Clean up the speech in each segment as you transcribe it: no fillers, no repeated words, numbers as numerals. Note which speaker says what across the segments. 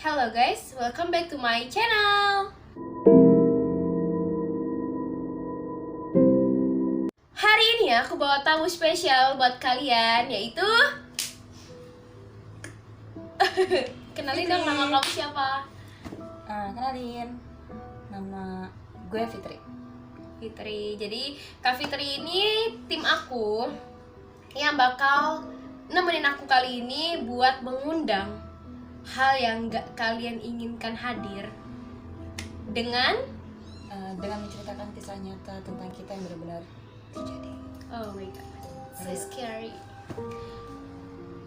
Speaker 1: Hello guys, welcome back to my channel. Hari ini aku bawa tamu spesial buat kalian, yaitu kenalin dong nama kamu siapa?
Speaker 2: Kenalin, nama gue Fitri.
Speaker 1: Fitri. Jadi Kak Fitri ini tim aku yang bakal nemenin aku kali ini buat mengundang hal yang gak kalian inginkan hadir dengan
Speaker 2: menceritakan kisah nyata tentang kita yang benar-benar terjadi.
Speaker 1: oh my god, so scary.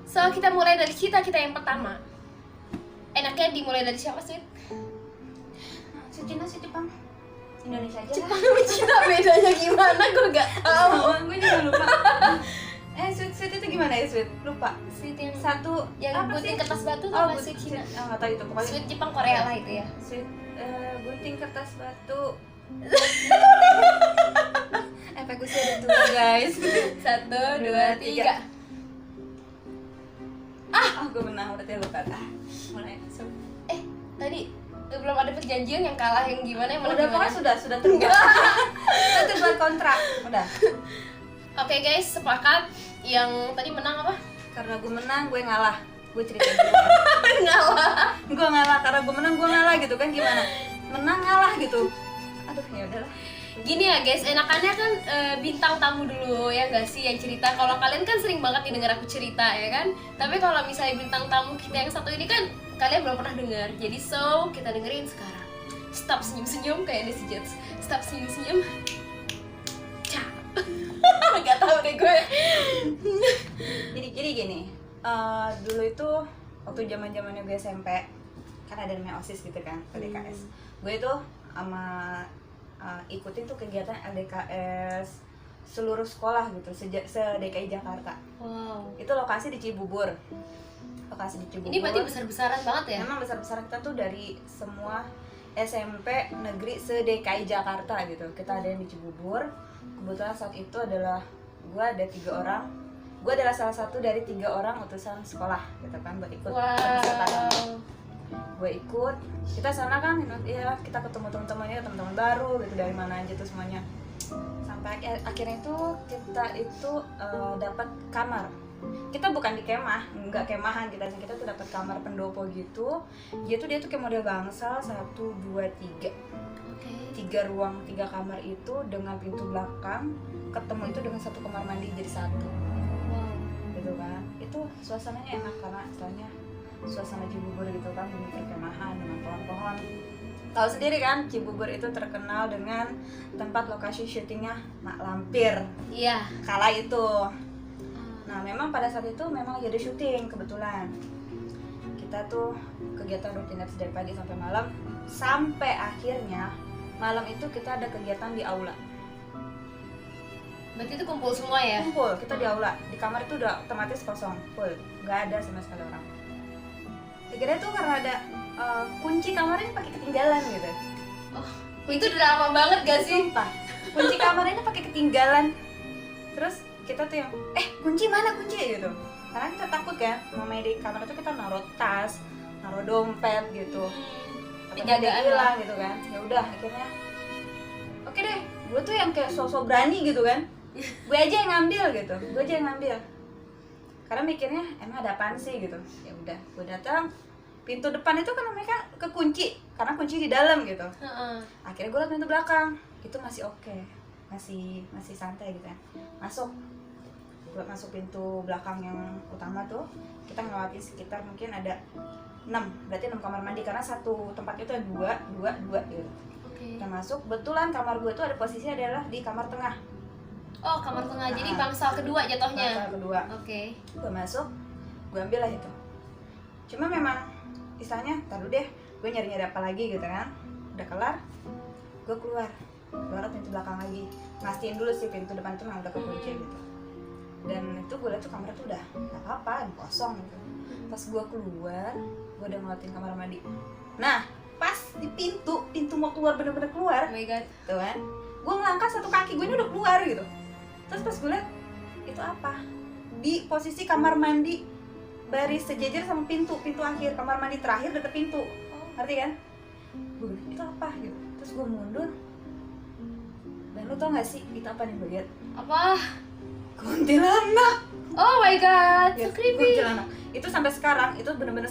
Speaker 1: So kita mulai dari cerita kita yang pertama. Enaknya dimulai dari siapa sih?
Speaker 2: Cina sih Jepang, Indonesia aja
Speaker 1: Jepang sama Cina bedanya gimana? Gue gak tahu.
Speaker 2: gue juga lupa. Sweet itu gimana ya Sweet? Lupa.
Speaker 1: Sweet yang
Speaker 2: Satu
Speaker 1: yang
Speaker 2: apa
Speaker 1: gunting
Speaker 2: sih?
Speaker 1: kertas batu tuh
Speaker 2: Oh,
Speaker 1: apa sih Cina?
Speaker 2: nggak tahu itu pokoknya.
Speaker 1: Sweet Jepang Korea lah itu ya.
Speaker 2: Sweet gunting kertas batu. Efek usia ada dua guys.
Speaker 1: 1, 2, 3.
Speaker 2: Gue menang berarti lupa. Mulai.
Speaker 1: Tadi belum ada perjanjian yang kalah yang gimana yang menang
Speaker 2: Udah
Speaker 1: gimana?
Speaker 2: pokoknya sudah terbuat. Itu buat kontrak. Udah.
Speaker 1: Oke guys, sepakat. Yang tadi menang apa?
Speaker 2: Karena gue menang, gue ngalah. Gue ceritain dulu.
Speaker 1: Ngalah.
Speaker 2: Gue ngalah karena gue menang, gue ngalah gitu kan gimana? Menang ngalah gitu. Aduh ya udahlah.
Speaker 1: Gini ya guys, enakannya kan bintang tamu dulu ya gak sih yang cerita. Kalau kalian kan sering banget nih denger aku cerita ya kan. Tapi kalau misalnya bintang tamu kita yang satu ini kan kalian belum pernah dengar. Jadi so kita dengerin sekarang. Stop senyum-senyum kayak Desi Jets. Stop senyum-senyum. Cak. Gak tau deh gue.
Speaker 2: Jadi gini. Dulu itu waktu zaman-zamannya gue SMP kan ada namanya OSIS gitu kan, LDKS. Gue itu sama ikutin tuh kegiatan LDKS seluruh sekolah gitu se-DKI Jakarta.
Speaker 1: Wow.
Speaker 2: Itu lokasi di Cibubur.
Speaker 1: Ini berarti besar-besaran banget ya?
Speaker 2: Memang besar-besaran, kita tuh dari semua SMP negeri se-DKI Jakarta gitu. Kita ada yang di Cibubur. Kebetulan saat itu adalah gue ada 3 orang. Gue adalah salah satu dari 3 orang utusan sekolah gitu kan buat ikut pesertaan. Gue ikut, kita sana kan ya kita ketemu teman-teman baru gitu dari mana aja tuh semuanya. Sampai akhirnya itu kita itu dapat kamar. Kita bukan di kemah, enggak kemahan kita tuh dapat kamar pendopo gitu. Dia tuh kayak model bangsal 1, 2, 3. 3 ruang, 3 kamar itu dengan pintu belakang ketemu itu dengan 1 kamar mandi jadi 1.
Speaker 1: Wow.
Speaker 2: Gitu kan. Itu suasananya enak karena istilahnya suasana Cibubur gitu kan, dengan perkemahan dengan pohon-pohon. Tahu sendiri kan, Cibubur itu terkenal dengan tempat lokasi syutingnya Mak Lampir.
Speaker 1: Iya.
Speaker 2: Kala itu. Nah, memang pada saat itu memang lagi ada syuting kebetulan. Kita tuh kegiatan rutinitas dari pagi sampai malam, sampai akhirnya malam itu kita ada kegiatan di aula.
Speaker 1: Berarti itu kumpul semua ya?
Speaker 2: Kumpul, kita di aula. Di kamar itu udah otomatis kosong, full. Nggak ada sama sekali orang. Dikira tuh karena ada kunci kamarnya pakai ketinggalan gitu.
Speaker 1: Oh, itu udah lama banget gak sih?
Speaker 2: Sumpah. Kunci kamarnya pakai ketinggalan. Terus kita tuh yang kunci mana kunci gitu. Karena kita takut kan, namanya di kamar itu kita naruh tas, naruh dompet gitu. Tapi ada yang hilang gitu kan. Ya udah akhirnya oke deh, gue tuh yang kayak sosok berani gitu kan. Gue aja yang ngambil gitu. Karena mikirnya emang ada apaan sih gitu. Ya udah, gue datang, pintu depan itu kan mereka kekunci karena kunci di dalam gitu. Akhirnya gue liat pintu belakang, itu masih oke, masih santai gitu kan. Gue masuk pintu belakang yang utama tuh, kita ngelewatin sekitar mungkin ada 6, berarti 6 kamar mandi karena satu tempat itu ada 2 gitu. Kita masuk, betulan kamar gue tuh ada posisi adalah di kamar tengah.
Speaker 1: Oh, kamar tengah. Jadi bangsal kedua jatuhnya.
Speaker 2: Bangsal kedua.
Speaker 1: Oke.
Speaker 2: Gue masuk, gue ambil lah itu. Cuma memang istilahnya, taruh deh, gue nyari apa lagi gitu kan. Udah kelar, gue keluar pintu belakang lagi. Mastiin dulu sih pintu depan itu memang udah kekunci gitu. Dan itu gue liat tuh kamar tuh udah gak apa-apa, kosong gitu. Pas gue keluar, gue udah ngeliatin kamar mandi. Nah, pas di pintu mau keluar, bener-bener keluar.
Speaker 1: Oh my god.
Speaker 2: Tuh kan, gue ngelangkah 1 kaki gue ini udah keluar gitu. Terus pas gue liat, itu apa? Di posisi kamar mandi baris sejajar sama pintu akhir, kamar mandi terakhir deket pintu. Ngerti kan? Gue bilang, itu apa gitu. Terus gue mundur. Dan lu tau gak sih itu apa nih gue liat?
Speaker 1: Apa?
Speaker 2: Kuntilanak.
Speaker 1: Oh my god, so
Speaker 2: Ya,
Speaker 1: creepy.
Speaker 2: kuntilanak. Itu sampai sekarang itu bener-bener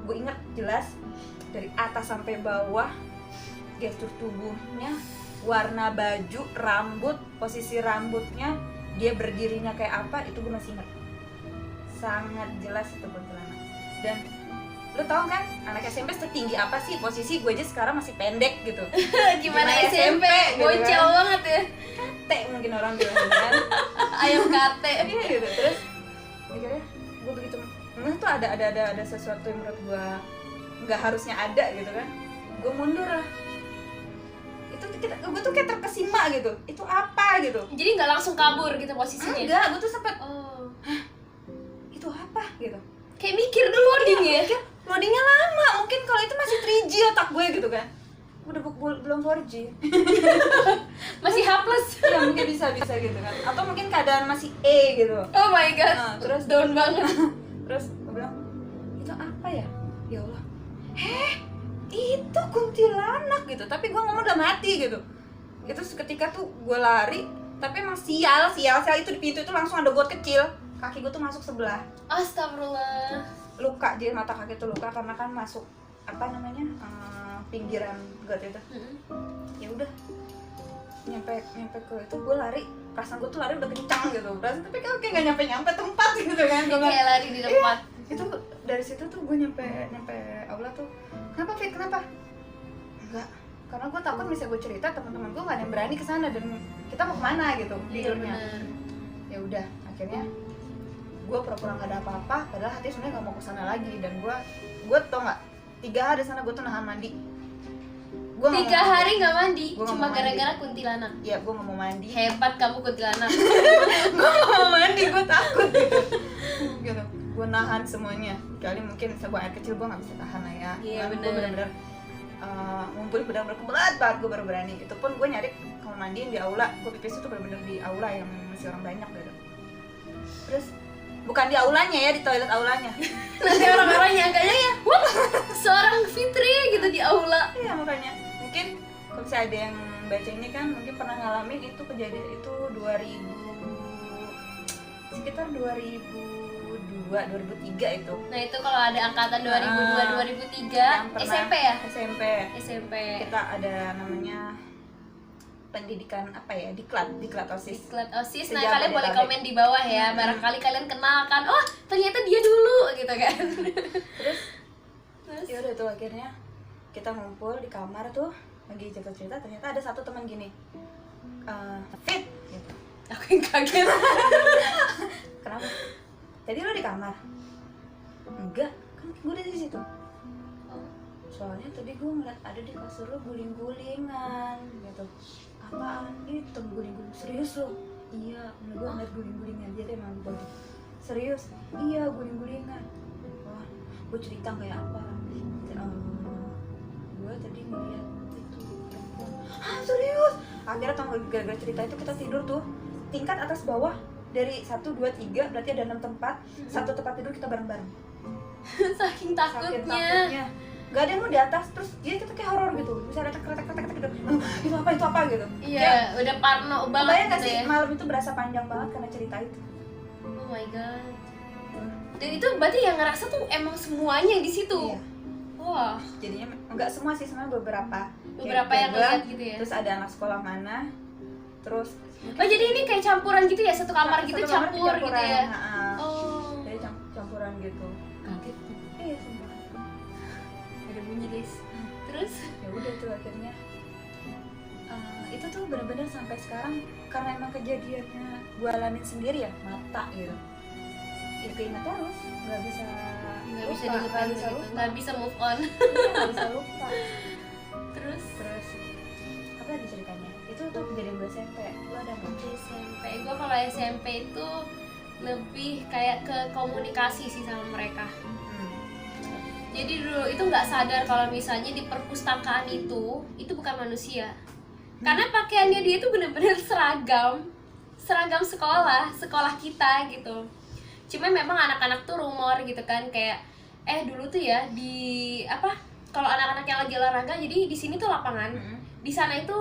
Speaker 2: gue inget jelas dari atas sampai bawah, gestur tubuhnya, warna baju, rambut, posisi rambutnya, dia berdirinya kayak apa, itu gue masih inget. Sangat jelas itu kuntilanak. Dan lu tau kan anak SMP setinggi apa sih? Posisi gue aja sekarang masih pendek gitu.
Speaker 1: Gimana
Speaker 2: Gimana
Speaker 1: SMP?
Speaker 2: gitu
Speaker 1: Bocil
Speaker 2: kan.
Speaker 1: banget ya.
Speaker 2: Kate mungkin orang bilang gitu kan.
Speaker 1: Ayam kate.
Speaker 2: Iya gitu. Terus akhirnya gue begitu menurut tuh ada sesuatu yang menurut gue nggak harusnya ada gitu kan. Gue mundur lah. Gue tuh kayak terkesima gitu. Itu apa gitu?
Speaker 1: Jadi nggak langsung kabur gitu posisinya.
Speaker 2: Enggak, gue tuh sempet
Speaker 1: Oh.
Speaker 2: itu apa gitu.
Speaker 1: Kayak mikir dulu loading ya.
Speaker 2: Mungkin loadingnya lama, mungkin kalau itu masih 3G otak gue gitu kan. Udah belum 4G.
Speaker 1: Masih hapus.
Speaker 2: Ya mungkin bisa gitu kan. Atau mungkin keadaan masih E gitu.
Speaker 1: Oh my god.
Speaker 2: Nah, terus
Speaker 1: down banget.
Speaker 2: Terus gue bilang, itu apa ya? Ya Allah. Itu kuntilanak gitu. Tapi gue ngomong udah mati gitu. Itu seketika tuh gue lari, tapi emang sial itu di pintu itu langsung ada got kecil. Kaki gue tuh masuk sebelah.
Speaker 1: Astagfirullah.
Speaker 2: Luka, jadi mata kaki tuh luka karena kan masuk apa namanya? Pinggiran got itu. Ya udah. Nyampe ke itu gue lari, perasaan gue tuh lari udah kencang gitu. Perasaan tapi kayak nggak nyampe tempat gitu kan. Gue
Speaker 1: Kayak lari di tempat.
Speaker 2: itu dari situ tuh gue nyampe aula tuh, kenapa Fit, kenapa? Enggak, karena gue takut misalnya gue cerita teman-teman gue nggak ada yang berani kesana dan kita mau kemana gitu tidurnya. Ya udah, akhirnya gue pura-pura nggak ada apa-apa, padahal hati sebenarnya nggak mau kesana lagi. Dan gue tau nggak, 3 hari sana gue tuh nahan mandi.
Speaker 1: 3 hari nggak mandi,
Speaker 2: Gua nggak
Speaker 1: cuma
Speaker 2: mau
Speaker 1: gara-gara kuntilanak.
Speaker 2: Ya gue nggak mau mandi.
Speaker 1: Hebat kamu kuntilanak.
Speaker 2: Gue nggak mau mandi, gue takut gitu. Gue nahan semuanya. Kali mungkin bisa buang air kecil gue nggak bisa tahan lah ya.
Speaker 1: Iya,
Speaker 2: Gue
Speaker 1: bener.
Speaker 2: bener-bener ngumpulin bener-bener kebelat banget, gue baru berani. Itu pun gue nyari kamar mandiin di aula. Gue pipis itu bener-bener di aula yang masih orang banyak gitu. Terus bukan di aulanya ya, di toilet aulanya.
Speaker 1: Nanti orang-orang nyangkanya ya, wah, seorang Fitri gitu di aula.
Speaker 2: Iya makanya mungkin kalau misalnya ada yang baca ini kan mungkin pernah ngalamin itu kejadian itu sekitar 2002 2003 itu.
Speaker 1: Nah itu kalau ada angkatan 2002 2003
Speaker 2: Yang pernah-
Speaker 1: SMP ya?
Speaker 2: SMP.
Speaker 1: SMP.
Speaker 2: Kita ada namanya pendidikan apa ya, diklat OSIS.
Speaker 1: Diklat OSIS. Nah
Speaker 2: Sejak
Speaker 1: kalian boleh
Speaker 2: Jabodetabek.
Speaker 1: komen di bawah ya. Barangkali kalian kenal kan. Oh ternyata dia dulu gitu kan.
Speaker 2: Terus
Speaker 1: Terus
Speaker 2: ya udah tuh akhirnya kita ngumpul di kamar tuh lagi cerita-cerita, ternyata ada satu teman gini, Fit gitu.
Speaker 1: aku yang kaget.
Speaker 2: Kenapa? Tadi lo di kamar? Enggak, kan gue udah di situ. Soalnya tadi gue ngeliat ada di kasur lo guling-gulingan gitu. Apaan? Itu guling-guling. Serius lo? Iya, gue ngeliat guling-gulingan. Dia tuh emang gitu. Serius? Iya, guling-gulingan. Wah, gue cerita kayak apa? Gue tadi ngeliat itu perempuan. Hah, serius? Akhirnya gara-gara cerita itu kita tidur tuh tingkat atas bawah, dari 1, 2, 3 berarti ada 6 tempat. Satu tempat tidur kita bareng-bareng.
Speaker 1: Saking takutnya.
Speaker 2: Saking takutnya. Gak ada yang mau di atas, terus dia kita kayak horor gitu. Bisa ada kretek gitu. Itu apa gitu.
Speaker 1: Iya, udah parno banget
Speaker 2: Bayang gak
Speaker 1: gitu
Speaker 2: sih
Speaker 1: ya.
Speaker 2: malam itu berasa panjang banget karena cerita itu.
Speaker 1: Oh my god. Dan itu berarti yang ngerasa tuh emang semuanya di situ.
Speaker 2: Iya.
Speaker 1: Wah,
Speaker 2: Jadinya enggak semua sih, sebenarnya beberapa.
Speaker 1: beberapa yang
Speaker 2: Kayak
Speaker 1: lihat
Speaker 2: gua,
Speaker 1: gitu ya.
Speaker 2: Terus ada anak sekolah mana. Terus
Speaker 1: Oh jadi ini kayak campuran gitu ya, satu kamar gitu
Speaker 2: satu kamar
Speaker 1: campur gitu
Speaker 2: campuran,
Speaker 1: ya.
Speaker 2: ha-ha.
Speaker 1: Oh.
Speaker 2: Jadi campuran gitu.
Speaker 1: Kaget tuh.
Speaker 2: Iya sumpah.
Speaker 1: Ada bunyi guys. Terus
Speaker 2: Ya udah tuh akhirnya itu tuh benar-benar sampai sekarang karena emang kejadiannya gue alamin sendiri ya, mata gitu ya, keinget terus, nggak bisa
Speaker 1: nggak bisa
Speaker 2: lupa,
Speaker 1: dilupain
Speaker 2: nggak bisa
Speaker 1: gitu,
Speaker 2: lupa.
Speaker 1: nggak bisa move on.
Speaker 2: Iya, nggak bisa lupa.
Speaker 1: Terus
Speaker 2: Terus apa lagi ceritanya, itu tuh kejadian gue SMP. Lo ada nggak?
Speaker 1: SMP, gue kalau SMP itu lebih kayak ke komunikasi sih sama mereka. Jadi dulu itu nggak sadar kalau misalnya di perpustakaan itu bukan manusia. Karena pakaiannya dia itu bener-bener seragam sekolah kita gitu. Cuma memang anak-anak tuh rumor gitu kan, kayak dulu tuh ya di apa, kalau anak-anak yang lagi olahraga, jadi di sini tuh lapangan, di sana itu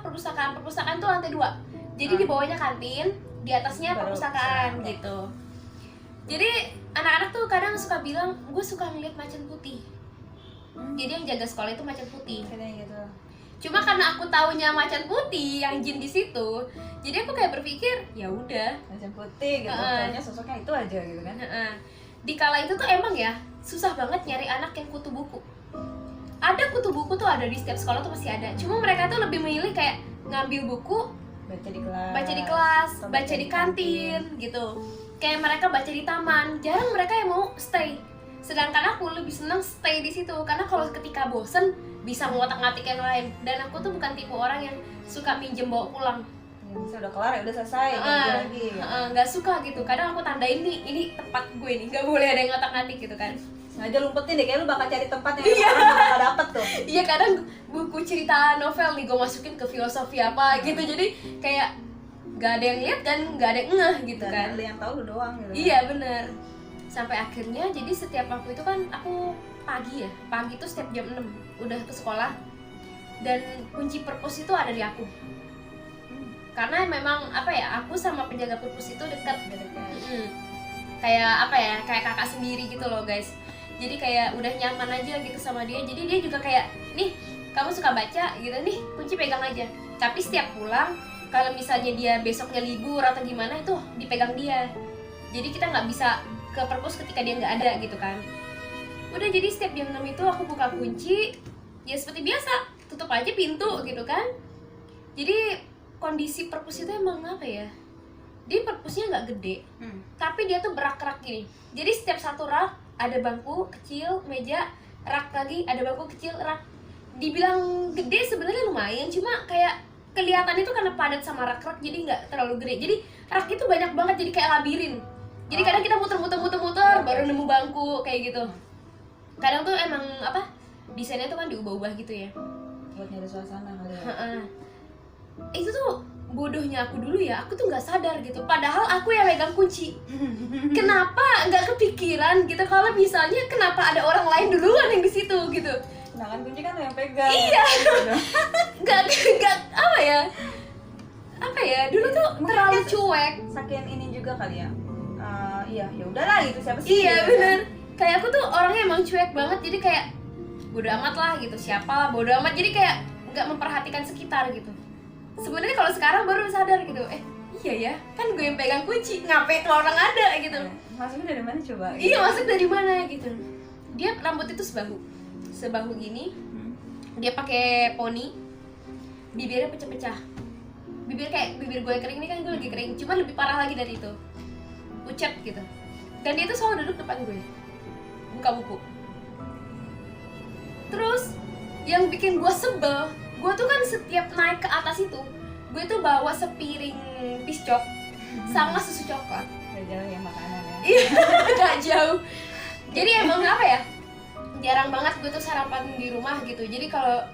Speaker 1: perpustakaan tuh lantai 2. Jadi di bawahnya kantin, di atasnya
Speaker 2: Baru
Speaker 1: perpustakaan
Speaker 2: pesantren.
Speaker 1: gitu. Jadi anak-anak tuh kadang suka bilang, gue suka ngeliat macan putih. Jadi yang jaga sekolah itu macan putih.
Speaker 2: Katanya gitu.
Speaker 1: Cuma karena aku taunya macan putih yang jin di situ, jadi aku kayak berpikir ya udah.
Speaker 2: Macan putih gitu, taunya sosoknya itu aja gitu kan.
Speaker 1: Di kala itu tuh emang ya susah banget nyari anak yang kutu buku. Ada kutu buku tuh, ada di setiap sekolah tuh pasti ada. Cuma mereka tuh lebih memilih kayak ngambil buku,
Speaker 2: Baca di kelas,
Speaker 1: atau baca di kantin gitu. Kayak mereka baca di taman, jarang mereka yang mau stay. Sedangkan aku lebih seneng stay di situ, karena kalau ketika bosen bisa ngotak-ngatik yang lain. Dan aku tuh bukan tipe orang yang suka minjem bawa pulang.
Speaker 2: Ya, misalnya udah kelar ya udah selesai, ganti lagi ya.
Speaker 1: Nggak suka gitu. Kadang aku tandain nih, ini tempat gue nih, nggak boleh ada yang ngotak-ngatik gitu kan.
Speaker 2: Sengaja lumpetin deh, kayak lu bakal cari tempat yang orang bakal dapet tuh.
Speaker 1: Iya, kadang buku cerita novel nih gue masukin ke filosofi apa gitu, jadi kayak nggak ada yang lihat kan, nggak ada yang ngeh gitu
Speaker 2: Dan
Speaker 1: kan.
Speaker 2: lu yang tahu lu doang gitu.
Speaker 1: Iya bener. Sampai akhirnya jadi setiap waktu itu kan aku pagi tuh setiap jam 6 udah ke sekolah, dan kunci perpus itu ada di aku. Karena memang aku sama penjaga perpus itu dekat. Kayak kayak kakak sendiri gitu loh guys. Jadi kayak udah nyaman aja gitu sama dia. Jadi dia juga kayak, nih kamu suka baca gitu, nih kunci pegang aja. Tapi setiap pulang, kalau misalnya dia besoknya libur atau gimana, itu dipegang dia. Jadi kita nggak bisa ke perpus ketika dia nggak ada gitu kan. Udah, jadi setiap jam 6 itu aku buka kunci, ya seperti biasa, tutup aja pintu gitu kan. Jadi kondisi perpus itu emang dia perpusnya nggak gede, tapi dia tuh berak-rak gini. Jadi setiap satu rak ada bangku kecil, meja, rak lagi, ada bangku kecil, rak. Dibilang gede sebenarnya lumayan, cuma kayak kelihatan itu karena padat sama rak-rak, jadi nggak terlalu gede. Jadi rak itu banyak banget, jadi kayak labirin. Jadi kadang kita muter-muter baru nemu bangku kayak gitu. Kadang tuh emang desainnya tuh kan diubah-ubah gitu ya,
Speaker 2: Buat nyari suasana kali ya.
Speaker 1: Itu tuh bodohnya aku dulu ya, aku tuh nggak sadar gitu. Padahal aku yang megang kunci. Kenapa nggak kepikiran gitu kalau misalnya kenapa ada orang lain duluan yang di situ gitu?
Speaker 2: Nah kan kunci kan lu yang pegang.
Speaker 1: Iya. Nggak dulu tuh terlalu cuek.
Speaker 2: Saking ini juga kali ya. Iya, ya udahlah gitu, siapa sih?
Speaker 1: Iya
Speaker 2: gitu
Speaker 1: bener. Kayak aku tuh orangnya emang cuek banget, jadi kayak bodo amat lah gitu, siapa lah bodo amat. Jadi kayak nggak memperhatikan sekitar gitu. Sebenarnya kalau sekarang baru sadar gitu, iya ya, kan gue yang pegang kunci, ngapain tuh orang ada gitu.
Speaker 2: Masuknya dari mana coba? Gitu.
Speaker 1: Iya, masuk dari mana gitu. Dia rambut itu sebahu gini. Dia pakai poni, bibirnya pecah-pecah. Bibir gue kering, ini kan gue lagi kering, cuma lebih parah lagi dari itu, pucat gitu. Dan dia tuh selalu duduk depan gue, buka buku. Terus yang bikin gue sebel, gue tuh kan setiap naik ke atas itu, gue tuh bawa sepiring piscok sama susu coklat.
Speaker 2: Gak jauh ya makanan ya.
Speaker 1: Iya, gak jauh. Jadi emang jarang banget gue tuh sarapan di rumah gitu. Jadi kalau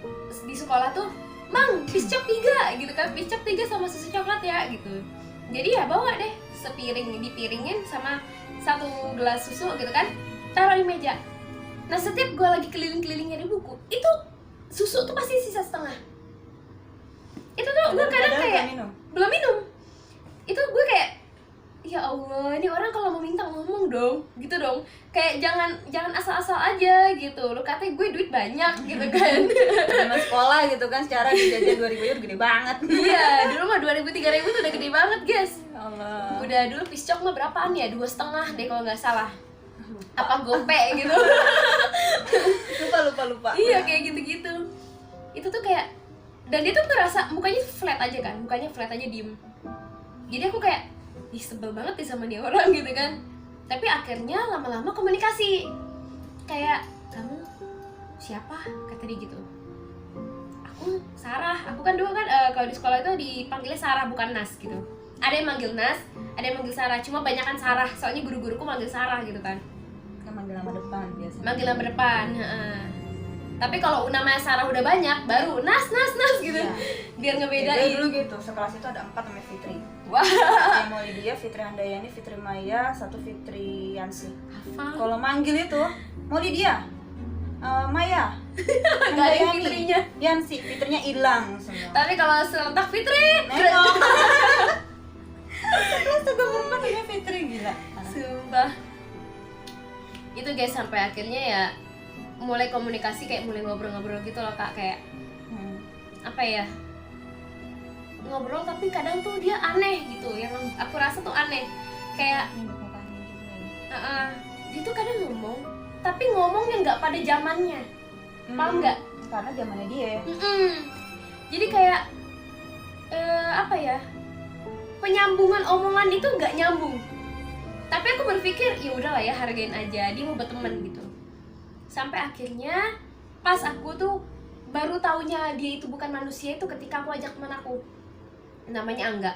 Speaker 1: di sekolah tuh, Mang, piscok 3 gitu kan, piscok 3 sama susu coklat ya gitu. Jadi ya bawa deh sepiring, dipiringin sama 1 gelas susu gitu kan, taruh di meja. Nah setiap gue lagi keliling-keliling nyari buku, itu susu tuh pasti sisa setengah. Itu tuh gue kadang kayak belum minum. Itu gue kayak, ya Allah, ini orang kalau mau minta ngomong dong, gitu dong. Kayak jangan asal-asal aja gitu. Lu katanya gue duit banyak gitu kan.
Speaker 2: Sama sekolah gitu kan, secara jajan 2000 udah gede banget.
Speaker 1: Iya, dulu mah 2000-3000 tuh udah gede banget guys.
Speaker 2: Ya Allah.
Speaker 1: Udah dulu piscok mah berapaan ya? 2,5 deh kalau nggak salah. Apa gope gitu.
Speaker 2: Lupa.
Speaker 1: Iya, kayak gitu-gitu. Itu tuh kayak, dan dia tuh ngerasa mukanya flat aja kan, mukanya flat aja, diem. Jadi aku kayak, ih sebel banget nih sama dia orang gitu kan. Tapi akhirnya lama-lama komunikasi. Kayak, kamu siapa? Kata dia gitu. Aku Sarah, aku kan dulu kan kalau di sekolah itu dipanggilnya Sarah bukan Nas gitu. Ada yang manggil Nas, ada yang manggil Sarah, cuma banyakan Sarah, soalnya guru-guruku manggil Sarah gitu kan.
Speaker 2: Kan manggil nama depan biasanya.
Speaker 1: Manggil nama depan, tapi kalau namanya Sarah udah banyak, baru Nas gitu.
Speaker 2: Iya.
Speaker 1: Biar
Speaker 2: Gue
Speaker 1: ngebedain.
Speaker 2: dulu gitu, sekelas itu ada 4 namanya Fitri.
Speaker 1: Wah,
Speaker 2: Yang Maulidia, Fitri Handayani, Fitri Maya, satu Fitri Yansi.
Speaker 1: hafal.
Speaker 2: Kalau manggil itu Maulidia, Maya,
Speaker 1: Gak ada yang Fitrinya.
Speaker 2: Yansi, Fitrinya hilang semua.
Speaker 1: Tapi kalau serentak Fitri,
Speaker 2: Nengok. Kelas 3 perempuan punya Fitri, gila.
Speaker 1: sumpah. Itu guys, sampai akhirnya ya mulai komunikasi, kayak mulai ngobrol-ngobrol gitu loh kak, kayak apa ya, ngobrol tapi kadang tuh dia aneh gitu, yang aku rasa tuh aneh, kayak dia tuh kadang ngomong tapi ngomongnya nggak pada zamannya, paham nggak?
Speaker 2: Karena zamannya dia.
Speaker 1: Jadi kayak apa ya, penyambungan omongan itu nggak nyambung. Tapi aku berpikir ya udahlah ya, hargain aja, dia mau berteman gitu. Sampai akhirnya pas aku tuh baru taunya dia itu bukan manusia itu ketika aku ajak teman aku, namanya Angga.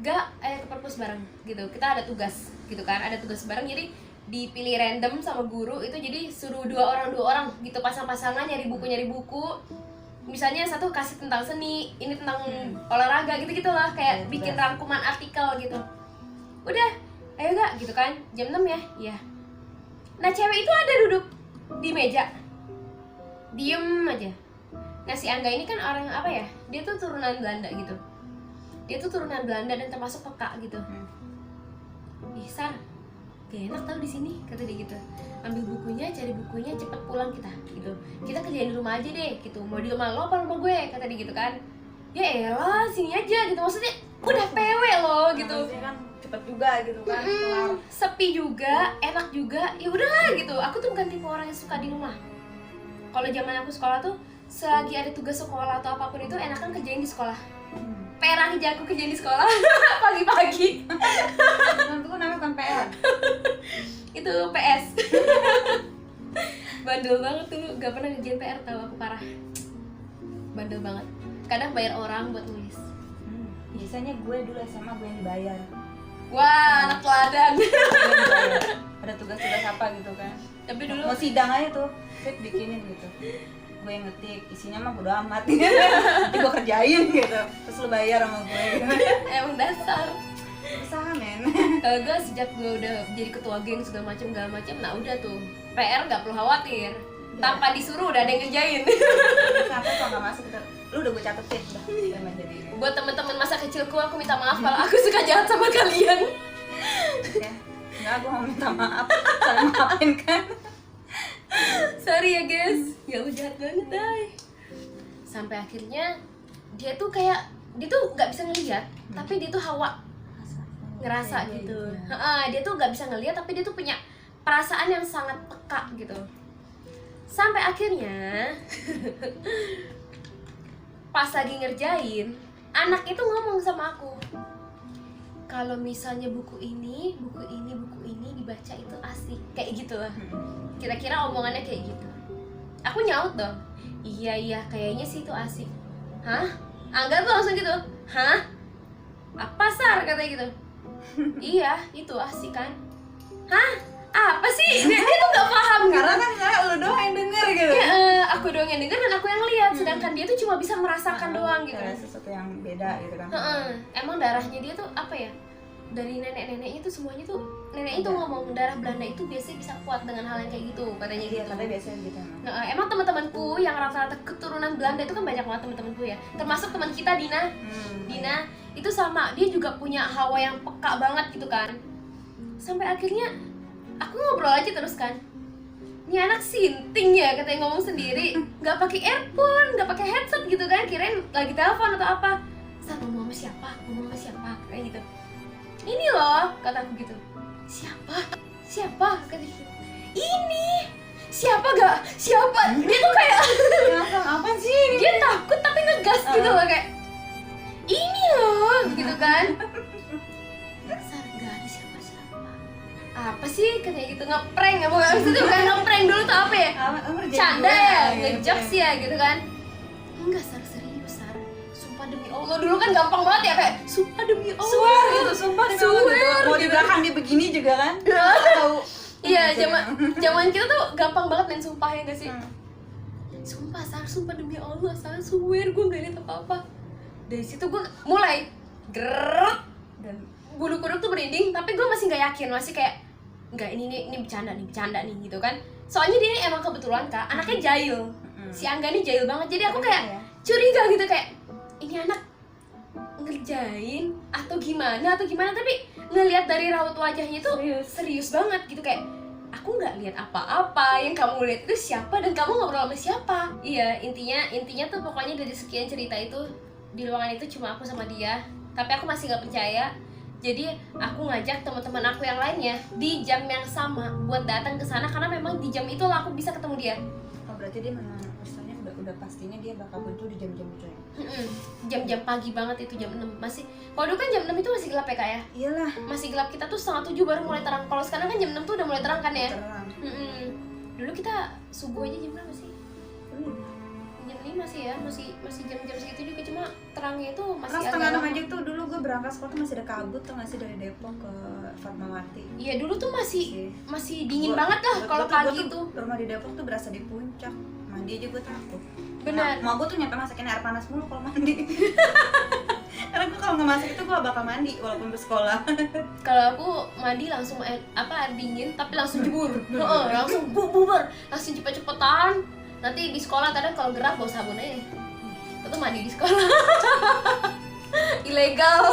Speaker 1: Gak, ke perpus bareng gitu. Kita ada tugas gitu kan, ada tugas bareng, jadi dipilih random sama guru itu, jadi suruh dua orang gitu, pasang-pasangan nyari buku. Misalnya satu kasih tentang seni, ini tentang olahraga gitu-gitu lah, kayak bikin rangkuman artikel gitu. Udah, ayo gak gitu kan, jam 6 ya? Iya. Nah cewek itu ada duduk di meja, diem aja. Nah si Angga ini kan orang apa ya, dia tuh turunan Belanda gitu. Dia tuh turunan Belanda dan termasuk peka gitu. Ih Sar, gak enak tau di sini, kata dia gitu. Ambil bukunya, cari bukunya, cepet pulang kita gitu. Kita kerjain di rumah aja deh gitu. Mau di rumah lo apa rumah gue, kata dia gitu kan. Ya elah, sini aja gitu. Maksudnya udah PW lo gitu.
Speaker 2: Maksudnya kan cepet juga gitu kan. Kelar.
Speaker 1: Sepi juga, enak juga. Ya udahlah gitu. Aku tuh bukan tipe orang yang suka di rumah. Kalau zaman aku sekolah tuh, selagi ada tugas sekolah atau apapun itu, enakan kerjain di sekolah. PR aja aku kerjain di sekolah pagi-pagi.
Speaker 2: Itu namanya bukan PR.
Speaker 1: Itu PS. Bandel banget dulu, gak pernah ngerjain PR, tahu aku parah. Bandel banget. Kadang bayar orang buat nulis.
Speaker 2: Biasanya gue dulu SMA gue yang dibayar.
Speaker 1: Wah, anak teladan.
Speaker 2: Gue yang dibayar. Ada tugas-tugas apa gitu kan.
Speaker 1: Tapi dulu
Speaker 2: Mau sidang aja tuh, Fit bikinin gitu. Gue yang ngetik, isinya mah bodo amat. Nanti gue kerjain gitu. Terus lu bayar sama gue gitu.
Speaker 1: emang dasar.
Speaker 2: Usaha men.
Speaker 1: Kalau gue sejak gue udah jadi ketua geng segala macem, nah udah tuh PR nggak perlu khawatir. Tanpa disuruh udah ada yang ngerjain.
Speaker 2: Sampai kalau nggak masuk, lu udah gue catetin udah. Emang jadi.
Speaker 1: Buat temen-temen masa kecilku, aku minta maaf kalau aku suka jahat sama kalian.
Speaker 2: Ya, enggak, gue mau minta maaf. Saling maafin kan.
Speaker 1: Sorry ya guys, ya lu jahat banget dai. Sampai akhirnya dia tuh kayak, dia tuh nggak bisa ngelihat, tapi dia tuh hawa ngerasa gitu. Dia tuh nggak bisa ngelihat, tapi dia tuh punya perasaan yang sangat peka gitu. Sampai akhirnya pas lagi ngerjain, anak itu ngomong sama aku, kalau misalnya buku ini dibaca itu asik, kayak gitu lah. Kira-kira omongannya kayak gitu. Aku nyaut dong, iya kayaknya sih itu asik. Hah? Angga tuh langsung gitu, hah? Apa Sar, katanya gitu. Iya, itu asik kan. Hah? Apa sih? Dia tuh gak paham gitu.
Speaker 2: Karena kan kayak lu doang yang denger gitu.
Speaker 1: Ya, aku doang yang denger dan aku yang lihat, sedangkan dia tuh cuma bisa merasakan doang gitu.
Speaker 2: Kayak sesuatu yang beda gitu kan.
Speaker 1: Emang darahnya dia tuh apa ya? Dari nenek-neneknya tuh semuanya tuh, nenek itu ngomong darah Belanda itu biasanya bisa kuat dengan hal yang kayak gitu, katanya
Speaker 2: Iya,
Speaker 1: gitu.
Speaker 2: katanya biasanya gitu emang.
Speaker 1: Nah, emang teman-temanku yang rata-rata keturunan Belanda itu kan banyak banget teman-temanku ya. Termasuk teman kita Dina. Dina itu sama, dia juga punya hawa yang peka banget gitu kan. Sampai akhirnya aku ngobrol aja terus kan. Ini anak sinting ya, katanya ngomong sendiri, nggak pakai earphone, nggak pakai headset gitu kan, kirain lagi telepon atau apa. Sar, ngomong sama siapa, kayak gitu. Ini loh, kata aku gitu. Siapa, kata gitu. Ini siapa gak? Siapa? Dia tuh kayak
Speaker 2: Apa sih?
Speaker 1: dia takut tapi ngegas gitu loh, kayak ini loh, gitu kan. Sar, gak ada siapa-siapa. Apa sih, katanya gitu, ngeprank ya, bukan itu bukan ngeprank dulu tuh apa ya? Canda ya, ngejokes ya gitu kan. Enggak Sar, serius Sar, sumpah demi Allah. Dulu kan gampang banget ya, kayak sumpah demi Allah gitu,
Speaker 2: Sumpah demi
Speaker 1: swear
Speaker 2: Allah. Mau di
Speaker 1: gitu.
Speaker 2: belakang dia begini juga kan? Tahu.
Speaker 1: Iya, zaman kita tuh gampang banget main sumpah ya gak sih? Sumpah Sar, sumpah demi Allah Sar, swear gue gak liat apa-apa. Dari situ gue mulai Grrrr,
Speaker 2: Dan
Speaker 1: bulu kuduk tuh merinding, tapi gue masih nggak yakin, masih kayak nggak, ini bercanda nih gitu kan. Soalnya dia emang kebetulan Kak, anaknya jahil. Si Angga nih jahil banget, jadi aku kayak
Speaker 2: ya.
Speaker 1: curiga gitu, kayak ini anak ngerjain atau gimana, tapi ngelihat dari raut wajahnya tuh serius banget gitu, kayak aku nggak lihat apa-apa, yang kamu lihat itu siapa dan kamu ngobrol sama siapa. Iya, intinya tuh pokoknya dari sekian cerita itu, di ruangan itu cuma aku sama dia, tapi aku masih nggak percaya. Jadi aku ngajak teman-teman aku yang lainnya di jam yang sama buat datang ke sana, karena memang di jam itu lah aku bisa ketemu dia.
Speaker 2: Oh, berarti dia memang misalnya udah pastinya dia bakal muncul di jam-jam itu ya.
Speaker 1: Jam-jam pagi banget itu, jam 6 masih. Kalau dulu kan jam 6 itu masih gelap ya Kak ya?
Speaker 2: Iyalah,
Speaker 1: Masih gelap, kita tuh 6:30 baru mulai terang. Kalau sekarang kan jam 6 tuh udah mulai terang kan ya?
Speaker 2: terang.
Speaker 1: Dulu kita subuh aja jam berapa sih? Jam 5 sih ya, masih jam-jam segitu juga, cuma terangnya itu masih
Speaker 2: Karena
Speaker 1: agak
Speaker 2: setengah 6
Speaker 1: lama.
Speaker 2: aja tuh dulu gue berangkat sekolah tuh masih ada kabut tuh, masih dari Depok ke Fatmawati.
Speaker 1: Iya, dulu tuh masih dingin
Speaker 2: Gua-
Speaker 1: banget lah kalau
Speaker 2: gua
Speaker 1: pagi
Speaker 2: tuh
Speaker 1: tuh.
Speaker 2: rumah di Depok tuh berasa di puncak. Mandi aja gue takut.
Speaker 1: Benar.
Speaker 2: Mau gue tuh nyampe masakin air panas mulu kalau mandi. Karena gue kalau nggak masak itu gue bakal mandi walaupun ke sekolah.
Speaker 1: Kalau aku mandi langsung air dingin, tapi langsung jebur. Heeh, langsung bubar, langsung cepet-cepetan. Nanti di sekolah kadang kalau gerah bawa sabun aja. Itu mandi di sekolah. Ilegal.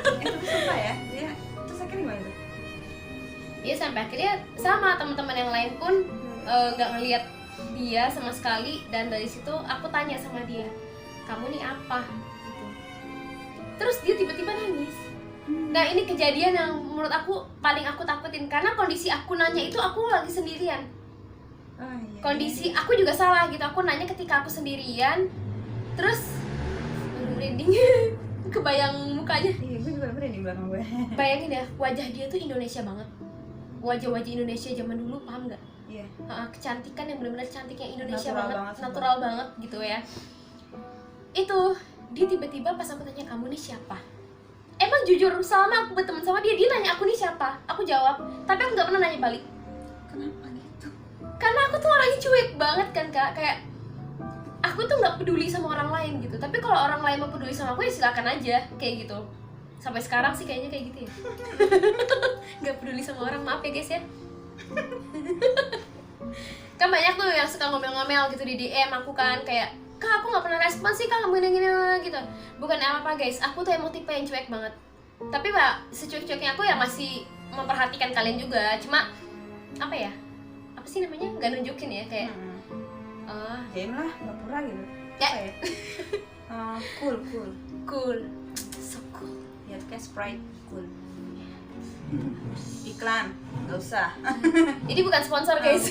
Speaker 2: Tapi sumpah ya, dia terus akhirnya gimana tuh?
Speaker 1: Iya, sampai akhirnya sama teman-teman yang lain pun nggak ngelihat dia sama sekali. Dan dari situ aku tanya sama dia, kamu nih apa? Gitu. Terus dia tiba-tiba nangis. Nah, ini kejadian yang menurut aku paling aku takutin, karena kondisi aku nanya itu aku lagi sendirian.
Speaker 2: Ah, iya,
Speaker 1: Kondisi aku juga salah gitu, aku nanya ketika aku sendirian. Terus merinding. Kebayang mukanya.
Speaker 2: Iya, gue juga bener di belakang gue.
Speaker 1: Bayangin ya, wajah dia tuh Indonesia banget. Wajah-wajah Indonesia zaman dulu, paham nggak?
Speaker 2: Iya.
Speaker 1: Kecantikan yang benar-benar cantiknya Indonesia
Speaker 2: Natural
Speaker 1: banget,
Speaker 2: banget,
Speaker 1: natural banget gitu ya. Itu dia tiba-tiba pas aku tanya, kamu nih siapa? Emang jujur, selama aku berteman sama dia nanya aku nih siapa, aku jawab, tapi aku nggak pernah nanya balik.
Speaker 2: Kenapa gitu?
Speaker 1: Karena aku tuh orangnya cuek banget kan Kak, kayak aku tuh nggak peduli sama orang lain gitu. Tapi kalau orang lain mau peduli sama aku ya silakan aja, kayak gitu. Sampai sekarang sih kayaknya kayak gitu ya. Nggak peduli sama orang, maaf ya guys ya. Kan banyak tuh yang suka ngomel-ngomel gitu di DM aku kan, kayak, Kak aku nggak pernah respon sih Kak, kamu gini gitu. Bukan apa-apa guys, aku tuh emang tipe yang cuek banget. Tapi Pak, secuek-cueknya aku ya masih memperhatikan kalian juga. Cuma apa ya, apa sih namanya, nggak nunjukin ya, kayak
Speaker 2: Game lah, pura-pura gitu.
Speaker 1: Ya.
Speaker 2: Apa ya? Cool.
Speaker 1: cool, so cool.
Speaker 2: Ya kayak Sprite, cool. Iklan, nggak usah.
Speaker 1: Ini bukan sponsor guys,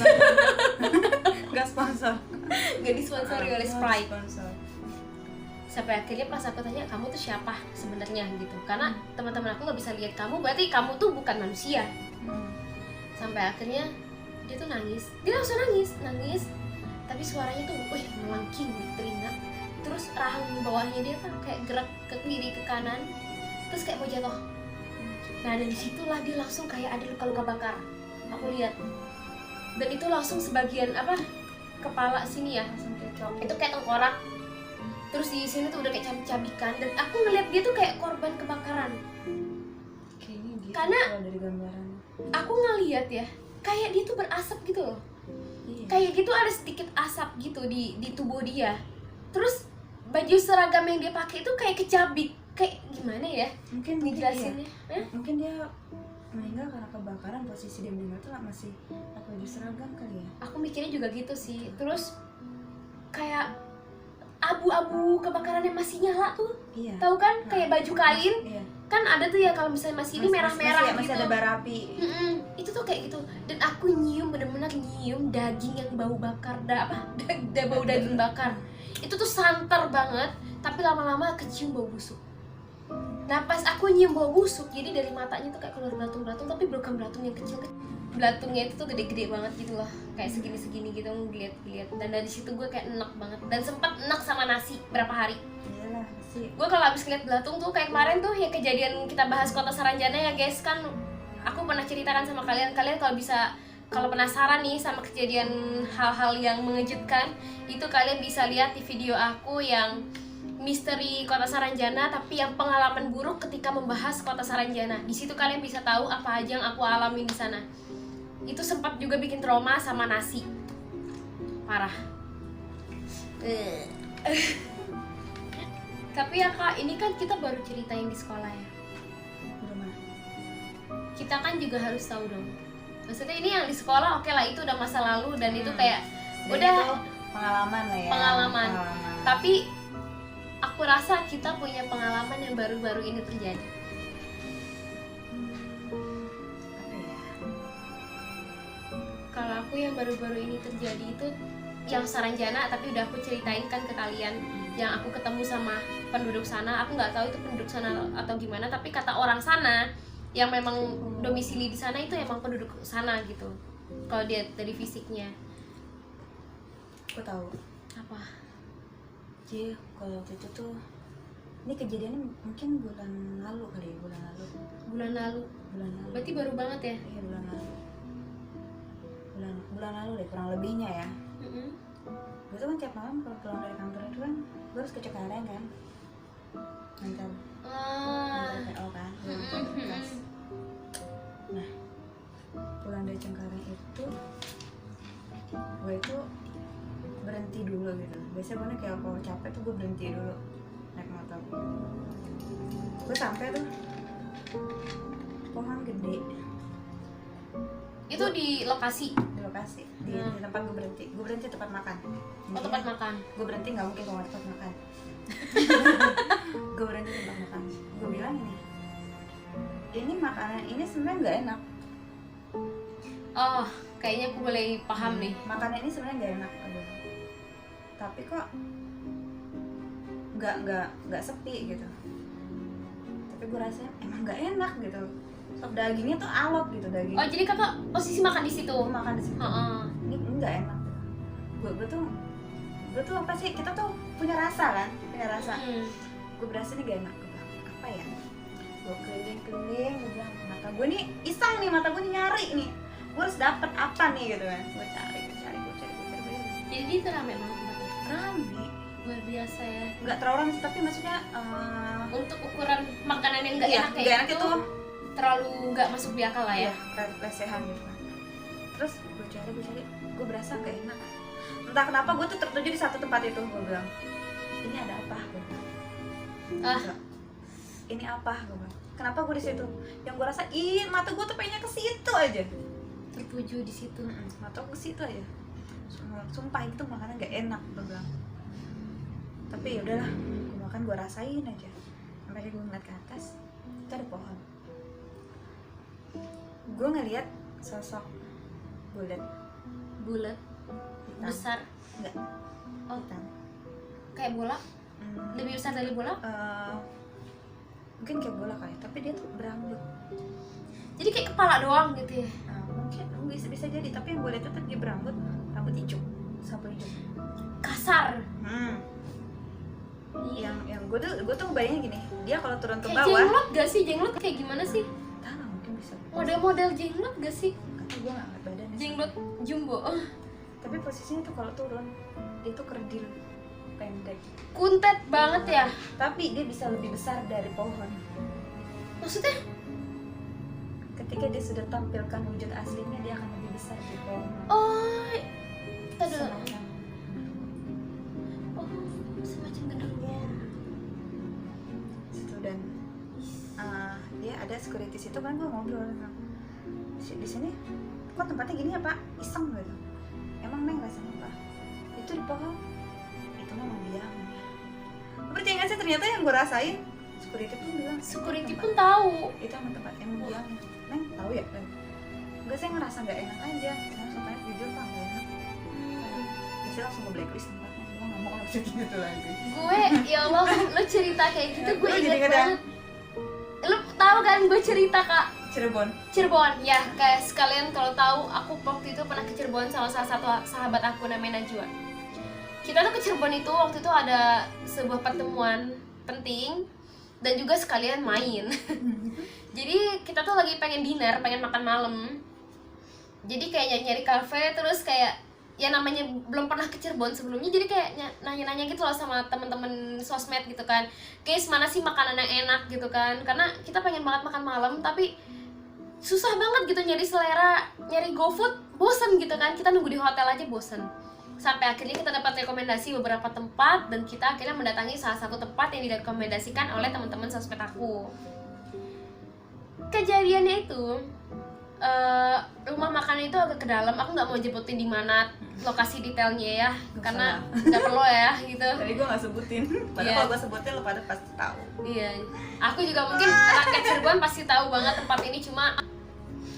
Speaker 2: Nggak sponsor.
Speaker 1: nggak disponsori oleh Sprite.
Speaker 2: Sponsor.
Speaker 1: Sampai akhirnya pas aku tanya, kamu tuh siapa sebenarnya gitu, karena teman-teman aku nggak bisa lihat kamu, berarti kamu tuh bukan manusia. Sampai akhirnya dia tuh nangis, dia langsung nangis, tapi suaranya tuh melengking di telinga. Terus rahang bawahnya dia kan kayak gerak ke kiri ke kanan, terus kayak mau jatuh. Nah dari situlah dia langsung kayak ada luka-luka bakar, aku lihat. Dan itu langsung sebagian kepala sini ya,
Speaker 2: Langsung kecok.
Speaker 1: itu kayak tengkorak. Terus di sini tuh udah kayak cabik-cabikan, dan aku ngeliat dia tuh kayak korban kebakaran.
Speaker 2: Kayaknya gitu.
Speaker 1: Karena-
Speaker 2: kalau dari gambaran.
Speaker 1: Aku ngeliat ya, kayak dia tuh berasap gitu loh.
Speaker 2: Iya.
Speaker 1: Kayak gitu ada sedikit asap gitu di tubuh dia. Terus baju seragam yang dia pakai itu kayak kecabik, kayak gimana ya
Speaker 2: Mungkin
Speaker 1: ngejelasinnya?
Speaker 2: iya. Mungkin dia meninggal karena kebakaran, posisi dia meninggal tuh masih pakai baju seragam kali ya.
Speaker 1: Aku mikirnya juga gitu sih. Terus kayak abu-abu kebakaran yang masih nyala tuh,
Speaker 2: Iya.
Speaker 1: tahu kan? Kayak baju kain
Speaker 2: Iya.
Speaker 1: kan ada tuh ya, kalau misalnya masih ini merah-merah gitu.
Speaker 2: Masih ada bara api.
Speaker 1: Itu tuh kayak gitu. Dan aku nyium, bener-bener nyium daging yang bau bakar, bau daging bakar. Itu tuh santer banget, tapi lama-lama kecium bau busuk. Nah pas aku nyium bau busuk, jadi dari matanya tuh kayak keluar belatung-belatung, tapi bukan belatung yang kecil. Belatungnya itu tuh gede-gede banget gitu loh, kayak segini-segini gitu, ngeliat-liat. Dan dari situ gue kayak enak banget, dan sempat enak sama nasi berapa hari.
Speaker 2: Iyalah, pasti.
Speaker 1: Gue kalau habis ngeliat belatung tuh kayak kemarin tuh ya, kejadian kita bahas Kota Saranjana ya guys, kan aku pernah ceritakan sama kalian kalau penasaran nih sama kejadian hal-hal yang mengejutkan, itu kalian bisa lihat di video aku yang misteri Kota Saranjana, tapi yang pengalaman buruk ketika membahas Kota Saranjana. Di situ kalian bisa tahu apa aja yang aku alamin di sana. Itu sempat juga bikin trauma sama nasi. Parah. Tapi ya Kak, ini kan kita baru ceritain di sekolah ya.
Speaker 2: Rumah.
Speaker 1: Kita kan juga harus tahu dong. Maksudnya ini yang di sekolah oke lah, itu udah masa lalu dan itu kayak
Speaker 2: Dan
Speaker 1: udah
Speaker 2: itu pengalaman lah ya.
Speaker 1: pengalaman. Tapi aku rasa kita punya pengalaman yang baru-baru ini terjadi.
Speaker 2: Apa ya?
Speaker 1: Kalau aku yang baru-baru ini terjadi itu yang Saranjana, tapi udah aku ceritain kan ke kalian. Yang aku ketemu sama penduduk sana, aku nggak tahu itu penduduk sana atau gimana, tapi kata orang sana yang memang domisili di sana itu emang penduduk sana gitu. Kalau dia dari fisiknya.
Speaker 2: Aku tahu.
Speaker 1: Apa?
Speaker 2: Jadi kalau waktu itu tuh, ini kejadiannya mungkin bulan lalu kali ya, bulan lalu.
Speaker 1: Bulan lalu. Berarti baru banget ya?
Speaker 2: Iya, bulan lalu. Bulan lalu deh, kurang lebihnya ya. Gue tuh kan tiap malam kalau pulang dari kantor itu kan gue harus ke Cengkareng kan, ngantar PO kan, kelas. Nah, pulang dari Cengkareng itu gue itu berhenti dulu gitu. Biasanya gue kayak kalau capek tuh gue berhenti dulu naik motor. Gue sampai tuh pohon gede
Speaker 1: Itu di lokasi.
Speaker 2: di lokasi di tempat gue berhenti tempat makan.
Speaker 1: Oh, tempat makan.
Speaker 2: Gue berhenti nggak mungkin kalau nggak tempat makan. Gue berhenti tempat makan. Gue bilang ini makanan ini sebenarnya nggak enak.
Speaker 1: Oh, kayaknya aku boleh paham nih.
Speaker 2: Makanan ini sebenarnya nggak enak, tapi kok nggak sepi gitu. Tapi gue rasanya emang nggak enak gitu. Sop dagingnya tuh alot gitu daging.
Speaker 1: Oh, jadi kakak posisi makan di situ.
Speaker 2: Gue makan di situ.
Speaker 1: Heeh.
Speaker 2: Ini nggak enak. Gue tuh apa sih? Kita tuh punya rasa kan, punya rasa. Gue berasa nih gak enak. Gue bilang apa ya? Gue keliling, gue bilang mata gue nih iseng nih, mata gue nih nyari nih. Gue harus dapet apa nih gitu kan? Gue cari.
Speaker 1: Jadi itu rame banget tempatnya.
Speaker 2: Rame.
Speaker 1: Luar biasa ya.
Speaker 2: Nggak terlalu rame sih, tapi maksudnya
Speaker 1: Untuk ukuran makanan yang nggak
Speaker 2: iya,
Speaker 1: enak kayak
Speaker 2: nggak enak
Speaker 1: gitu,
Speaker 2: itu
Speaker 1: terlalu nggak masuk di akal lah ya.
Speaker 2: lesehan gitu kan. Terus gue cari, gue berasa gak enak. Entah kenapa gue tuh tertuju di satu tempat itu. Gue bilang ini ada apa? Gue bilang, ini apa? Gue bilang, kenapa gue di situ? Yang gue rasa, mata gue tuh pengennya ke situ aja.
Speaker 1: Tertuju di situ.
Speaker 2: Mata gue ke situ aja. Sumpah itu makanan gak enak. Gue bilang. Tapi ya udahlah, gue makan, gue rasain aja. Sampai gue ngeliat ke atas, itu ada pohon. Gue ngeliat sosok bulat
Speaker 1: Bulat,
Speaker 2: hitam.
Speaker 1: besar.
Speaker 2: Enggak,
Speaker 1: Oh,
Speaker 2: hitam.
Speaker 1: kayak bola? Lebih besar dari bola?
Speaker 2: Mungkin kayak bola kali, tapi dia tuh berambut.
Speaker 1: Jadi kayak kepala doang gitu ya.
Speaker 2: Mungkin bisa jadi, tapi yang gue lihat tuh dia berambut hijau, sapu hijau.
Speaker 1: Kasar.
Speaker 2: Yang gue tuh bayangin gini, dia kalau turun ke
Speaker 1: Kayak
Speaker 2: bawah.
Speaker 1: jenglot gak sih? Jenglot kayak gimana sih?
Speaker 2: Tanah mungkin bisa.
Speaker 1: Model-model jenglot gak sih?
Speaker 2: Kata gue nggak ngeliat badannya.
Speaker 1: Jenglot jumbo.
Speaker 2: Tapi posisinya tuh kalau turun, dia tuh kerdil, pendek.
Speaker 1: Kuntet banget ya.
Speaker 2: Tapi dia bisa lebih besar dari pohon.
Speaker 1: Maksudnya?
Speaker 2: Ketika dia sudah tampilkan wujud aslinya, dia akan lebih besar dari pohon.
Speaker 1: Oh, aduh.
Speaker 2: Semacam
Speaker 1: Oh, semacam genderuwo.
Speaker 2: situ. Dan dia ada security situ kan, gue ngobrol di sini kok tempatnya gini ya Pak, iseng gitu. Emang Neng rasanya apa? Itu di pohon, itu memang diam. Percaya nggak sih, ternyata yang gue rasain security pun bilang,
Speaker 1: Security pun tahu.
Speaker 2: itu emang tempat yang diam. Neng tahu ya Neng? Enggak, saya ngerasa nggak enak aja. Saya langsung tanya jujur Pak, nggak enak. Biasanya langsung ke blacklist tempatnya, gue nggak mau langsung gitu lagi.
Speaker 1: Gue, ya Allah, lo cerita kayak gitu gue
Speaker 2: Gue jadi
Speaker 1: inget
Speaker 2: inget
Speaker 1: banget. Lo tahu kan gue cerita Kak, Cirebon ya, kayak sekalian kalau tahu aku waktu itu pernah ke Cirebon sama salah satu sahabat aku namanya Najwa. Kita tuh ke Cirebon itu waktu itu ada sebuah pertemuan penting dan juga sekalian main. Jadi kita tuh lagi pengen dinner, pengen makan malam. Jadi kayak nyari-nyari kafe, terus kayak ya namanya belum pernah ke Cirebon sebelumnya, jadi kayak nanya-nanya gitu loh sama teman-teman sosmed gitu kan, guys mana sih makanan yang enak gitu kan, karena kita pengen banget makan malam tapi susah banget gitu nyari selera, nyari GoFood bosen gitu kan, kita nunggu di hotel aja bosen. Sampai akhirnya kita dapat rekomendasi beberapa tempat dan kita akhirnya mendatangi salah satu tempat yang direkomendasikan oleh teman-teman sosmed aku. Kejadiannya itu rumah makan itu agak ke dalam, aku nggak mau nyebutin di mana lokasi detailnya ya, karena nggak perlu ya gitu.
Speaker 2: Tadi gue nggak sebutin, padahal kalau gue sebutin lo pada pasti tahu.
Speaker 1: Iya, aku juga mungkin rakyat Cirebon pasti tahu banget tempat ini, cuma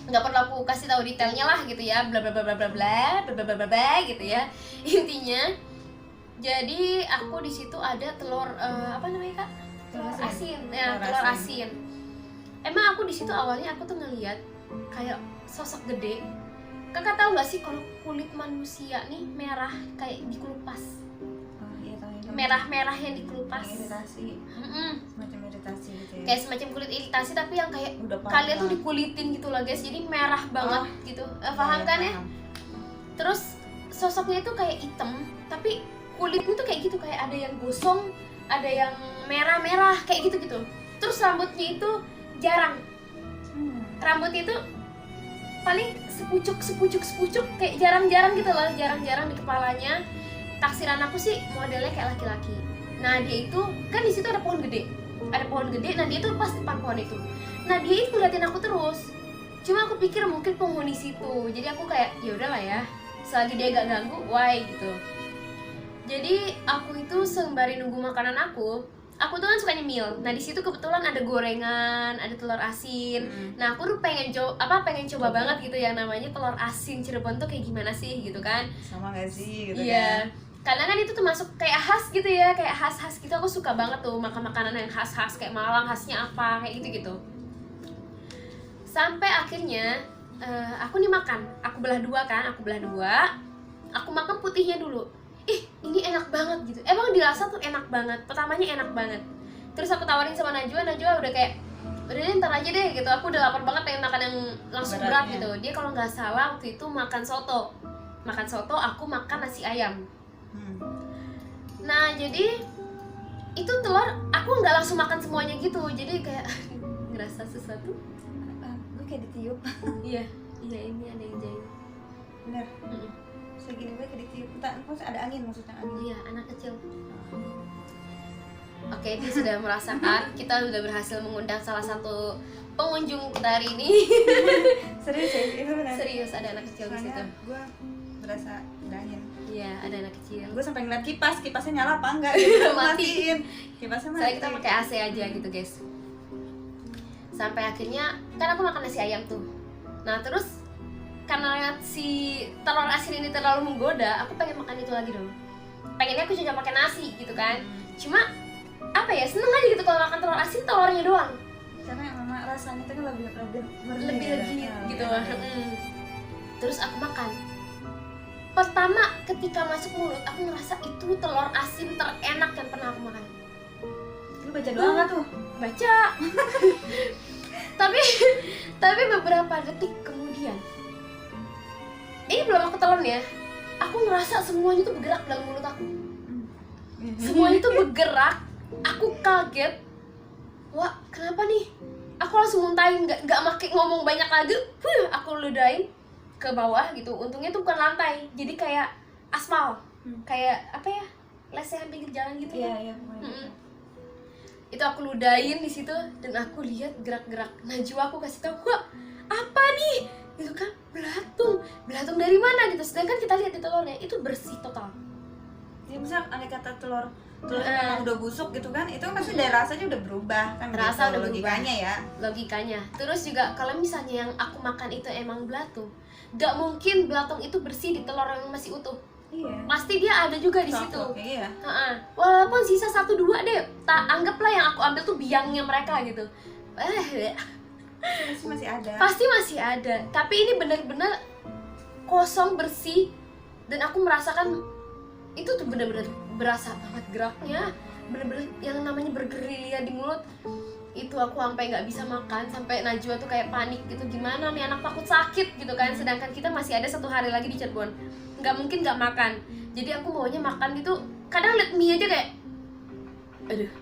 Speaker 1: nggak perlu aku kasih tahu detailnya lah gitu ya, bla bla bla bla bla bla bla bla bla gitu ya. Intinya, jadi aku di situ ada telur apa namanya kak? Telur asin, ya telur asin. Emang aku di situ awalnya aku tuh ngeliat kayak sosok gede. Kakak tahu nggak sih kalau kulit manusia nih merah kayak dikelupas?
Speaker 2: Oh iya tahu itu.
Speaker 1: Merah-merah yang dikelupas.
Speaker 2: Iritasi. Semacam iritasi gitu ya.
Speaker 1: Kayak semacam kulit iritasi tapi yang kayak
Speaker 2: Udah
Speaker 1: kalian tuh dikulitin gitu lah guys, jadi merah banget gitu. Paham kan ya? Terus sosoknya itu kayak hitam tapi kulitnya tuh kayak gitu, kayak ada yang gosong, ada yang merah-merah kayak gitu-gitu. Terus rambutnya itu jarang. Rambutnya itu paling sepucuk kayak jarang-jarang gitu loh, jarang-jarang di kepalanya. Taksiran aku sih modelnya kayak laki-laki. Nah dia itu kan di situ ada pohon gede, nah dia tuh pas depan pohon itu. Nah dia itu ngeliatin aku terus. Cuma aku pikir mungkin penghuni situ, jadi aku kayak ya udahlah ya, selagi dia gak ganggu, why gitu. Jadi aku itu sembari nunggu makanan aku tuh kan suka nyemil. Nah di situ kebetulan ada gorengan, ada telur asin. Nah aku tuh pengen coba banget gitu yang namanya telur asin Cirebon tuh kayak gimana sih gitu kan?
Speaker 2: Sama gak sih gitu
Speaker 1: Iya.
Speaker 2: kan?
Speaker 1: Karena kan itu termasuk kayak khas gitu ya, kayak khas gitu. Aku suka banget tuh makan makanan yang khas kayak Malang khasnya apa kayak gitu. Sampai akhirnya aku nih makan, aku belah dua. Aku makan putihnya dulu. Ini enak banget gitu. Emang dirasa tuh enak banget. Pertamanya enak banget. Terus aku tawarin sama Najwa udah kayak udah deh ntar aja deh gitu. Aku udah lapar banget pengen makan yang langsung berat gitu. Dia kalau nggak salah waktu itu makan soto, aku makan nasi ayam. Nah jadi itu telur aku nggak langsung makan semuanya gitu. Jadi kayak ngerasa sesuatu.
Speaker 2: Gue kayak ditiup.
Speaker 1: Iya ini ada yang jahit.
Speaker 2: Bener. Segini gue kayak ditiup. Maksudnya ada angin, maksudnya angin.
Speaker 1: Iya, anak kecil. Oke, dia sudah merasakan. Kita sudah berhasil mengundang salah satu pengunjung kita hari ini.
Speaker 2: Serius ya? Itu benar.
Speaker 1: Serius, ada anak kecil di situ.
Speaker 2: Gue berasa ada angin.
Speaker 1: Iya, ada anak kecil.
Speaker 2: Gue sampai ngeliat kipasnya nyala apa enggak gitu. Matiin. Kipasnya mati.
Speaker 1: Soalnya kita pakai AC aja gitu, guys. Sampai akhirnya kan aku makan nasi ayam tuh. Nah, terus karena si telur asin ini terlalu menggoda, aku pengen makan itu lagi dong. Pengennya aku coba pakai nasi gitu kan. Cuma apa ya, seneng aja gitu kalau makan telur asin telurnya doang.
Speaker 2: Karena memang rasanya itu kan lebih
Speaker 1: legit gitu. Terus aku makan. Pertama ketika masuk mulut aku ngerasa itu telur asin terenak yang pernah aku makan.
Speaker 2: Lu baca doang nggak tuh?
Speaker 1: Baca. tapi beberapa detik kemudian, ini belum aku telan ya, aku ngerasa semuanya tuh bergerak dalam mulut aku. Semuanya tuh bergerak. Aku kaget. Wah kenapa nih? Aku langsung muntahin, gak makai ngomong banyak lagi. Aku ludahin ke bawah gitu. Untungnya tuh bukan lantai, jadi kayak aspal. Kayak apa ya, lesehan pinggir jalan gitu.
Speaker 2: Iya.
Speaker 1: Itu aku ludahin di situ dan aku lihat gerak-gerak. Najwa aku kasih tahu, wah apa nih? Itu kan belatung dari mana gitu. Sedangkan kita lihat di telurnya itu bersih total.
Speaker 2: Ya misal andai kata telur memang udah busuk gitu kan, itu kan pasti dari rasanya udah berubah kan.
Speaker 1: Rasa udah
Speaker 2: logikanya
Speaker 1: berubah.
Speaker 2: ya.
Speaker 1: Logikanya. Terus juga kalau misalnya yang aku makan itu emang belatung, gak mungkin belatung itu bersih di telur yang masih utuh.
Speaker 2: Iya.
Speaker 1: Pasti dia ada juga di situ.
Speaker 2: Iya.
Speaker 1: Walaupun sisa 1-2 deh, anggaplah yang aku ambil tuh biangnya mereka gitu.
Speaker 2: Pasti masih ada.
Speaker 1: Pasti masih ada. Tapi ini benar-benar kosong, bersih, dan aku merasakan itu tuh benar-benar berasa banget geraknya, benar-benar yang namanya bergerilya di mulut. Itu aku sampai nggak bisa makan, sampai Najwa tuh kayak panik gitu, gimana nih anak takut sakit gitu kan. Sedangkan kita masih ada 1 hari lagi di Cirebon. nggak mungkin nggak makan. Jadi aku maunya makan gitu, kadang liat mie aja kayak aduh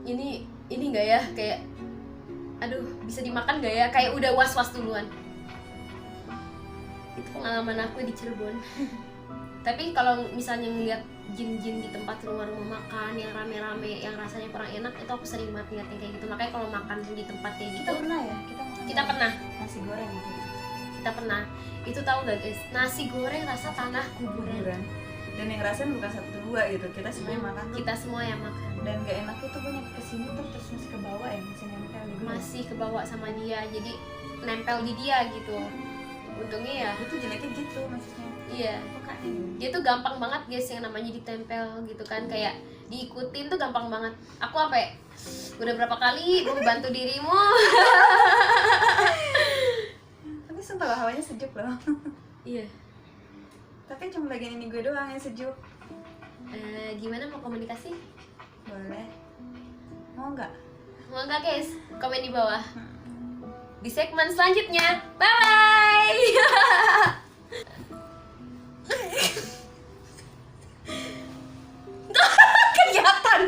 Speaker 1: ini nggak ya, kayak aduh bisa dimakan nggak ya, kayak udah was-was duluan. Itu pengalaman aku di Cirebon. Tapi kalau misalnya ngeliat jin-jin di tempat rumah-rumah makan yang rame-rame yang rasanya kurang enak, itu aku sering banget ngeliat yang kayak gitu. Makanya kalau makan di tempat kayak gitu,
Speaker 2: Kita pernah ya, kita makan
Speaker 1: kita pernah
Speaker 2: nasi goreng gitu.
Speaker 1: kita pernah itu, tahu gak guys, nasi goreng rasa tanah kuburan.
Speaker 2: Kuburan. Dan yang ngerasain bukan satu dua gitu, kita semuanya makan tuh.
Speaker 1: Kita semua yang makan
Speaker 2: Dan gak enaknya tuh gue nyampe kesini tuh terus masih ke bawah ya, masih nempel di gue.
Speaker 1: masih kebawa sama dia, jadi nempel di dia gitu. Untungnya ya,
Speaker 2: Itu jeleknya gitu maksudnya.
Speaker 1: iya,
Speaker 2: Apakah ini?
Speaker 1: dia tuh gampang banget guys yang namanya ditempel gitu kan, kayak diikutin tuh gampang banget. Aku sampai udah berapa kali membantu dirimu.
Speaker 2: Tapi sumpah lah hawanya sejuk loh.
Speaker 1: Iya.
Speaker 2: Tapi cuma bagian ini gue doang yang sejuk.
Speaker 1: Gimana mau komunikasi?
Speaker 2: Boleh. Mau nggak?
Speaker 1: Mau nggak guys? Komen di bawah. Di segmen selanjutnya. Bye bye. Kelihatan.